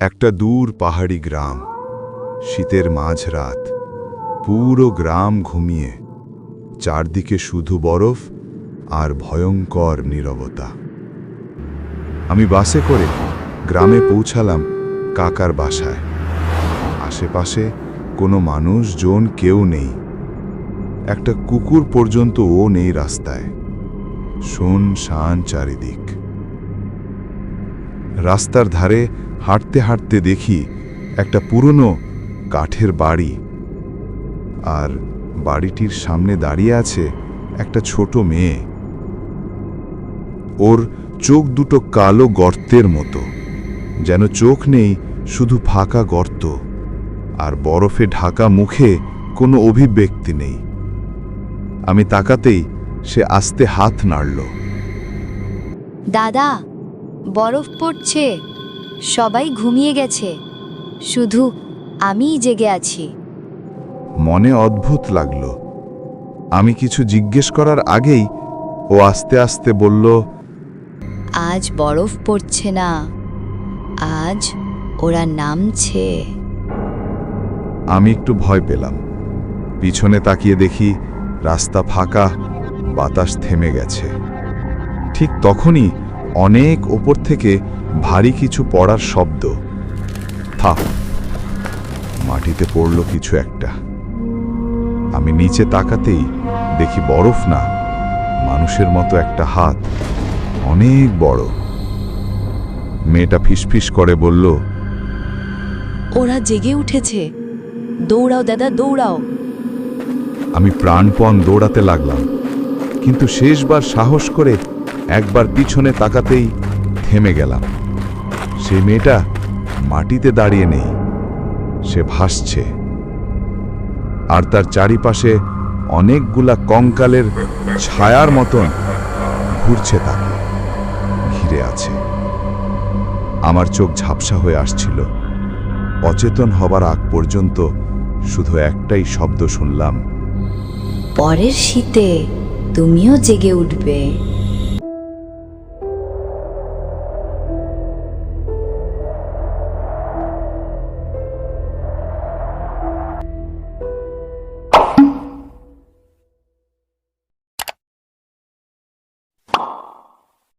একটা দূর পাহাড়ি গ্রাম, শীতের মাঝরাত, পুরো গ্রাম ঘুমিয়ে, চারদিকে শুধু বরফ আর ভয়ঙ্কর নীরবতা। আমি বাসে করে গ্রামে পৌঁছালাম কাকার বাসায়। আশেপাশে কোনো মানুষজন কেউ নেই, একটা কুকুর পর্যন্তও নেই রাস্তায়। শুনশান চারিদিক। রাস্তার ধারে হাঁটতে হাঁটতে দেখি একটা পুরনো কাঠের বাড়ি, আর বাড়িটির সামনে দাঁড়িয়ে আছে একটা ছোট মেয়ে। ওর চোখ দুটো কালো গর্তের মতো, যেন চোখ নেই, শুধু ফাঁকা গর্ত, আর বরফে ঢাকা মুখে কোনো অভিব্যক্তি নেই। আমি তাকাতেই সে আস্তে হাত নাড়ল। দাদা, বরফ পড়ছে, সবাই ঘুমিয়ে গেছে, শুধু আমিই জেগে আছি। মনে অদ্ভুত লাগল। আমি কিছু জিজ্ঞেস করার আগেই ও আস্তে আস্তে বলল, আজ বরফ পড়ছে না, আজ ওরা নামছে। আমি একটু ভয় পেলাম। পিছনে তাকিয়ে দেখি রাস্তা ফাঁকা, বাতাস থেমে গেছে। ঠিক তখনই অনেক ওপর থেকে ভারী কিছু পড়ার শব্দ। থাপ, মাটিতে পড়ল কিছু একটা। আমি নিচে তাকাতেই দেখি বরফ না, মানুষের মতো একটা হাত, অনেক বড়। মেয়েটা ফিসফিস করে বলল, ওরা জেগে উঠেছে, দৌড়াও দাদা, দৌড়াও। আমি প্রাণপণ দৌড়াতে লাগলাম, কিন্তু শেষবার সাহস করে একবার পিছনে তাকাতেই থেমে গেলাম। সেই মেয়েটা মাটিতে দাঁড়িয়ে নেই, সে ভাসছে, আর তার চারিপাশে অনেকগুলা কঙ্কালের ছায়ার মতন ঘুরছে, তাকে ঘিরে আছে। আমার চোখ ঝাপসা হয়ে আসছিল। অচেতন হবার আগ পর্যন্ত শুধু একটাই শব্দ শুনলাম, পরের শীতে তুমিও জেগে উঠবে।